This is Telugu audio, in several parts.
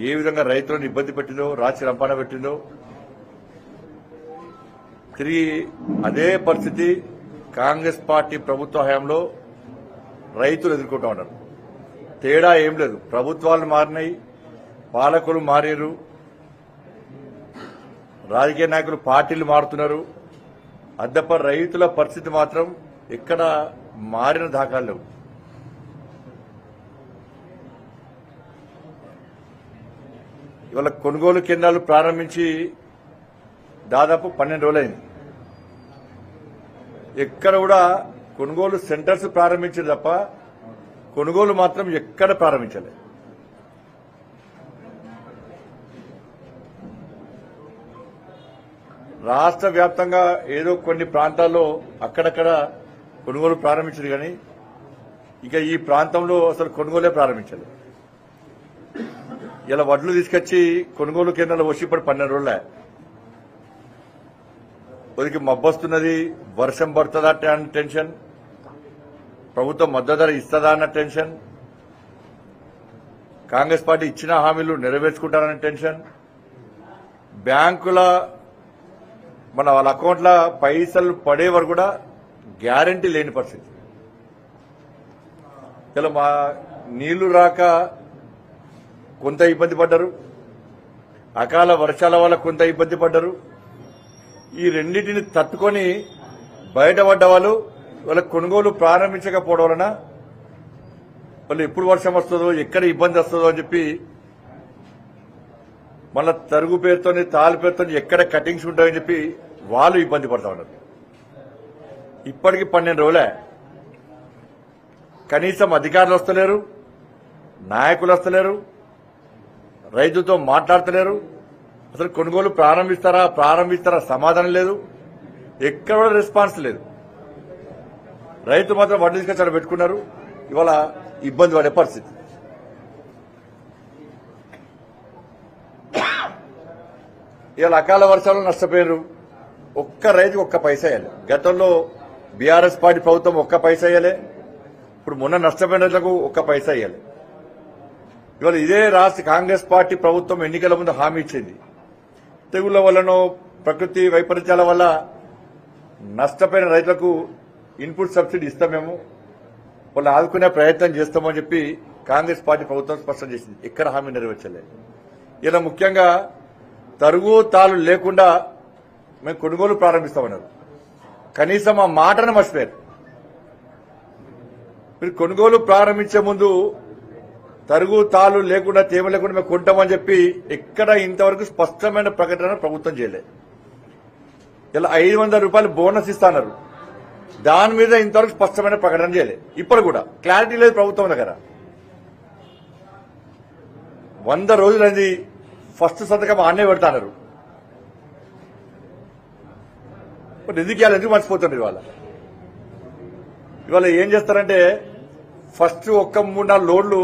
ఏ విధంగా రైతులను ఇబ్బంది పెట్టిందో, రాచి రంపాన పెట్టిందో, తిరిగి అదే పరిస్థితి కాంగ్రెస్ పార్టీ ప్రభుత్వ హయాంలో రైతులు ఎదుర్కొంటా ఉన్నారు. తేడా ఏం లేదు. ప్రభుత్వాలు మారినాయి, పాలకులు మారారు, రాజకీయ నాయకులు పార్టీలు మారుతున్నారు. అద్దప రైతుల పరిస్థితి మాత్రం ఎక్కడ మారిన దాఖలు లేవు. ఇవాళ కొనుగోలు కేంద్రాలు ప్రారంభించి దాదాపు 12 రోజులైంది. ఎక్కడ కూడా కొనుగోలు సెంటర్స్ ప్రారంభించారు తప్ప కొనుగోలు మాత్రం ఎక్కడ ప్రారంభించలేదు. రాష్ట్ర వ్యాప్తంగా ఏదో కొన్ని ప్రాంతాల్లో అక్కడక్కడ కొనుగోలు ప్రారంభించారు, కానీ ఇక ఈ ప్రాంతంలో అసలు కొనుగోలే ప్రారంభించలేదు. ఇలా వడ్లు తీసుకొచ్చి కొనుగోలు కేంద్రాలు వచ్చి ఇప్పుడు 12 రోజులే. కొద్దిగా మబ్బొస్తున్నది, వర్షం పడుతుందా అన్న టెన్షన్, ప్రభుత్వం మద్దతు ధర ఇస్తుందా అన్న టెన్షన్, కాంగ్రెస్ పార్టీ ఇచ్చిన హామీలు నెరవేర్చుకుంటారన్న టెన్షన్, బ్యాంకుల మన వాళ్ళ అకౌంట్ల పైసలు పడే వరకు కూడా గ్యారంటీ లేని పరిస్థితి. ఇలా మా నీళ్లు రాక కొంత ఇబ్బంది పడ్డారు, అకాల వర్షాల వల్ల కొంత ఇబ్బంది పడ్డారు. ఈ రెండింటిని తట్టుకొని బయటపడ్డ వాళ్ళు వాళ్ళ కొనుగోలు ప్రారంభించకపోవడం వలన వాళ్ళు ఎప్పుడు వర్షం వస్తుందో, ఎక్కడ ఇబ్బంది వస్తుందో అని చెప్పి మళ్ళా తరుగు పేరుతో, తాలు పేరుతో ఎక్కడ కటింగ్స్ ఉంటాయని చెప్పి వాళ్ళు ఇబ్బంది పడతా ఉన్నారు. ఇప్పటికి 12 రోజులే. కనీసం అధికారులు వస్తలేరు, నాయకులు వస్తలేరు, రైతుతో మాట్లాడతలేరు. అసలు కొనుగోలు ప్రారంభిస్తారా సమాధానం లేదు, ఎక్కడ కూడా రెస్పాన్స్ లేదు. రైతు మాత్రం వడ్లు తీసుకొచ్చి పెట్టుకున్నారు. ఇవాళ ఇబ్బంది పడే పరిస్థితి. ఇవాళ అకాల వర్షాలు నష్టపోయారు. ఒక్క రైతుకు ఒక్క పైసా వేయాలి. గతంలో బీఆర్ఎస్ పార్టీ ప్రభుత్వం ఒక్క పైసా వేయాలి, ఇప్పుడు మొన్న నష్టపోయిన రైతులకు ఒక్క పైసా వేయాలి. ఇవాళ ఇదే రాష్ట్ర కాంగ్రెస్ పార్టీ ప్రభుత్వం ఎన్నికల ముందు హామీ ఇచ్చింది, తెగుళ్ల వల్లనో ప్రకృతి వైపరీత్యాల వల్ల నష్టపోయిన రైతులకు ఇన్పుట్ సబ్సిడీ ఇస్తామేమో, వాళ్ళు ఆదుకునే ప్రయత్నం చేస్తామని చెప్పి కాంగ్రెస్ పార్టీ ప్రభుత్వం స్పష్టం చేసింది. ఎక్కడ హామీ నెరవేర్చలేదు. ఇలా ముఖ్యంగా తరుగు తాలు లేకుండా మేము కొనుగోలు ప్రారంభిస్తామన్నారు. కనీసం ఆ మాటను మర్చిపోయారు. మీరు కొనుగోలు ప్రారంభించే ముందు తరుగు తాలు లేకుండా, తేమ లేకుండా మేము కొంటామని చెప్పి ఎక్కడ ఇంతవరకు స్పష్టమైన ప్రకటన ప్రభుత్వం చేయలేదు. ఇలా 500 రూపాయలు బోనస్ ఇస్తాన్నారు, దాని మీద ఇంతవరకు స్పష్టమైన ప్రకటన చేయలేదు. ఇప్పుడు కూడా క్లారిటీ లేదు ప్రభుత్వం దగ్గర. 100 రోజులైంది, ఫస్ట్ సంతకం ఆన్నే పెడతాన్నారు. ఎందుకు మర్చిపోతుంది. ఇవాళ ఏం చేస్తారంటే ఫస్ట్ ఒక్క 3-4 లోడ్లు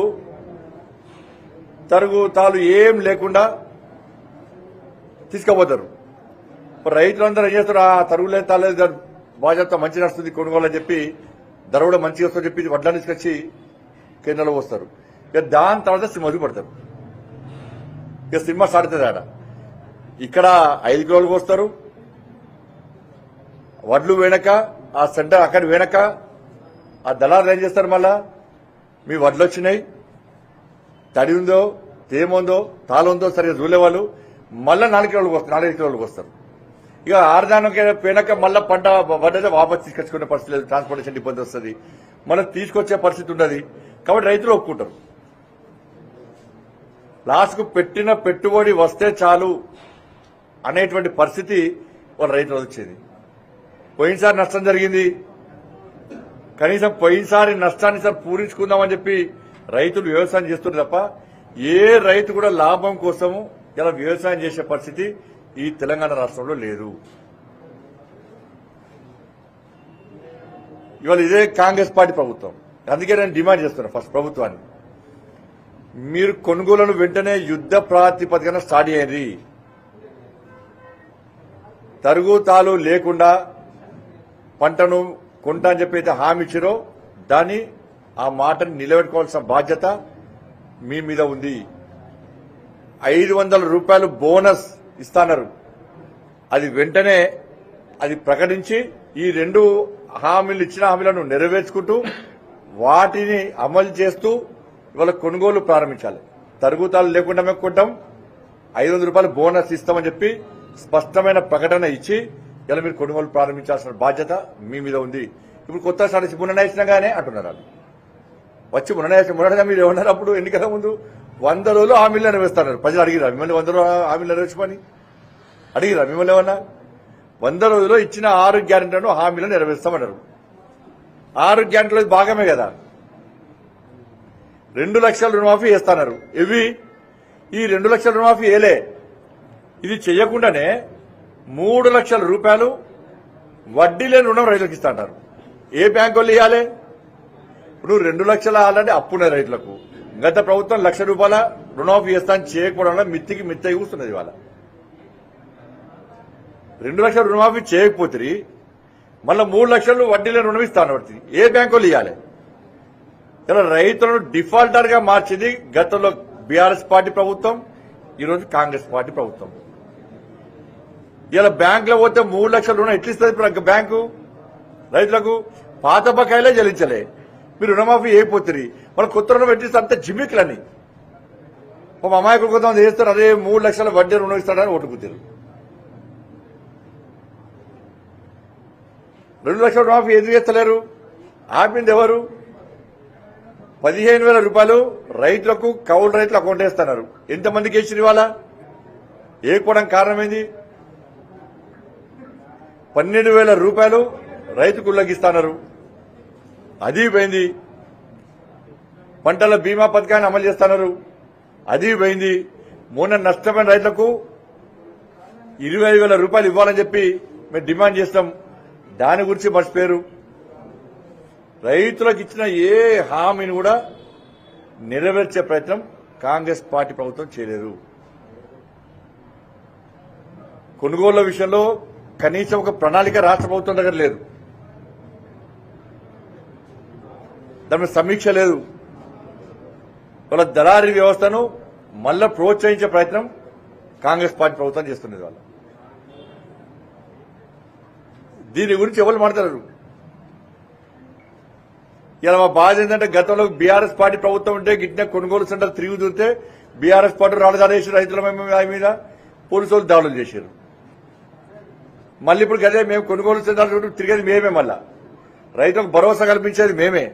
తరుగు తాలు ఏం లేకుండా తీసుకుపోతారు. రైతులందరూ ఏం చేస్తారు, ఆ తరుగులేదు తాలేదు బాధ్యత మంచిగా వస్తుంది కొనుగోలు అని చెప్పి, ధర కూడా మంచిగా వస్తుందని చెప్పి వడ్లను తీసుకొచ్చి కేంద్రంలో వస్తారు. ఇక దాని తర్వాత సినిమా పడతారు. ఇక సినిమా స్టార్ట్ అవుతుంది. ఆడ ఇక్కడ 5 కిలోలకు వస్తారు, వడ్లు వెనక ఆ సెంటర్ అక్కడ వెనక ఆ దళారులు ఏం చేస్తారు, మళ్ళా మీ వడ్లు వచ్చినాయి, తడి ఉందో తేమ ఉందో తాళ ఉందో సరిగ్గా చూడేవాళ్ళు మళ్ళా 4 కిలోలకు వస్తారు. ఇక ఆరుదానికి వెనక మళ్ళా పంట వడ్డైతే వాపస్ తీసుకొచ్చుకునే పరిస్థితి లేదు, ట్రాన్స్పోర్టేషన్ ఇబ్బంది వస్తుంది, మళ్ళీ తీసుకొచ్చే పరిస్థితి ఉండదు. కాబట్టి రైతులు ఒప్పుకుంటారు. లాస్ట్కు పెట్టిన పెట్టుబడి వస్తే చాలు అనేటువంటి పరిస్థితి వాళ్ళ రైతులు వచ్చేది. పోయినసారి నష్టం జరిగింది, కనీసం పోయినసారి నష్టాన్ని సార్ పూరించుకుందామని చెప్పి రైతులు వ్యవసాయం చేస్తున్నారు తప్ప ఏ రైతు కూడా లాభం కోసము ఇలా వ్యవసాయం చేసే పరిస్థితి ఈ తెలంగాణ రాష్ట్రంలో లేదు. ఇవాళ ఇదే కాంగ్రెస్ పార్టీ ప్రభుత్వం. అందుకే నేను డిమాండ్ చేస్తున్నా ఫస్ట్ ప్రభుత్వాన్ని, మీరు కొనుగోలును వెంటనే యుద్ధ ప్రాతిపదికన స్టార్ట్ చేయండి. తరుగు తాలు లేకుండా పంటను కొంటా అని చెప్పి అయితే హామీ ఇచ్చారో దాన్ని ఆ మాటను నిలబెట్టుకోవాల్సిన బాధ్యత మీ మీద ఉంది. 500 రూపాయలు బోనస్ ఇస్తున్నారు. అది వెంటనే అది ప్రకటించి ఈ 2 హామీలు ఇచ్చిన హామీలను నెరవేర్చుకుంటూ వాటిని అమలు చేస్తూ ఇవాళ కొనుగోలు ప్రారంభించాలి. తరుగుతాలు లేకుండా మేము కొంటాం, 500 రూపాయలు బోనస్ ఇస్తామని చెప్పి స్పష్టమైన ప్రకటన ఇచ్చి ఇలా మీరు కొనుగోలు ప్రారంభించాల్సిన బాధ్యత మీ మీద ఉంది. ఇప్పుడు కొత్త స్ట్రాటజీ ముననేసినగానే అంటున్నారు వాళ్ళు వచ్చి ముననేసిన మీరు ఏమన్నారు అప్పుడు ఎన్నికల ముందు 100 రోజులు హామీలు నెరవేరుస్తున్నారు. ప్రజలు అడిగిరా మిమ్మల్ని 100 రోజులు హామీలు నెరవేర్చమని అడిగిరా మిమ్మల్ని ఏమన్నా? 100 రోజుల్లో ఇచ్చిన 6 గ్యారెంటీలను హామీలను నెరవేరుస్తామన్నారు. 6 గ్యారెంటీలు భాగమే కదా. 2 లక్షల రుణమాఫీ చేస్తున్నారు. ఇవి ఈ 2 లక్షల రుణమాఫీ ఏలే. ఇది చేయకుండానే 3 లక్షల రూపాయలు వడ్డీ లేని రుణం రైతులకు ఇస్తాంటారు. ఏ బ్యాంకు వాళ్ళు ఇవ్వాలి? ఇప్పుడు 2 లక్షల ఆల్రెడీ అప్పున్న రైతులకు గత ప్రభుత్వం 1 లక్ష రూపాయల రుణమాఫీ చేస్తాను చేయకపోవడం వల్ల మిత్తికి మిత్తి కూస్తున్నది. ఇవాళ 2 లక్షల రుణమాఫీ చేయకపోతే మళ్ళీ 3 లక్షలు వడ్డీ లేని రుణం ఇస్తాను. ఏ బ్యాంకు వాళ్ళు ఇవ్వాలి? ఇలా రైతులను డిఫాల్టర్ గా మార్చింది గతంలో బీఆర్ఎస్ పార్టీ ప్రభుత్వం, ఈరోజు కాంగ్రెస్ పార్టీ ప్రభుత్వం. ఇలా బ్యాంకులో పోతే 3 లక్షల రుణం ఎట్లా ఇస్తుంది బ్యాంకు రైతులకు? పాత బకాయిలే చెల్లించలే, మీరు రుణమాఫీ అయిపోతుంది. మన కొత్త రుణం పెట్టిస్తే అంత జిమ్మిక్లని ఒక అమాయకులు కొంతమంది చేస్తారు. అదే 3 లక్షల వడ్డీ రుణం ఇస్తాడని ఓటుకుతారు. 2 లక్షల రుణమాఫీ ఎందుకు చేస్తలేరు? ఆపింది ఎవరు? 15,000 రూపాయలు రైతులకు కౌలు రైతులు అకౌంట్ వేస్తున్నారు. ఎంతమందికి వేసిరు ఇవాళ? ఏకపోవడం కారణం ఏంది? 12,000 రూపాయలు రైతుకు ఉల్లగిస్తున్నారు. అది పోయింది. పంటల బీమా పథకాన్ని అమలు చేస్తున్నారు. అది పోయింది. మొన్న నష్టపోయిన రైతులకు 25,000 రూపాయలు ఇవ్వాలని చెప్పి మేము డిమాండ్ చేస్తాం. దాని గురించి మర్చిపోయారు. రైతులకు ఇచ్చిన ఏ హామీని కూడా నెరవేర్చే ప్రయత్నం కాంగ్రెస్ పార్టీ ప్రభుత్వం చేయలేదు. కొనుగోళ్ల విషయంలో కనీసం ఒక ప్రణాళిక రాష్ట్ర ప్రభుత్వం దగ్గర లేదు. దాని మీద సమీక్ష లేదు. వాళ్ళ దళారీ వ్యవస్థను మళ్ళా ప్రోత్సహించే ప్రయత్నం కాంగ్రెస్ పార్టీ ప్రభుత్వం చేస్తున్నది. వాళ్ళు దీని గురించి ఎవరు మాట్లాడరు. ఇలా మా బాధ ఏంటంటే గతంలో బీఆర్ఎస్ పార్టీ ప్రభుత్వం ఉంటే గిట్టిన కొనుగోలు సెంటర్ తిరిగి చూస్తే బీఆర్ఎస్ పార్టీ రాళ్ళదారేసి రైతుల మీద పోలీసులు దాడులు చేశారు. మళ్ళీ ఇప్పుడు గదే మేము కొనుగోలు సెంటర్ తిరిగేది మేమే, మళ్ళా రైతులకు భరోసా కల్పించేది మేమే.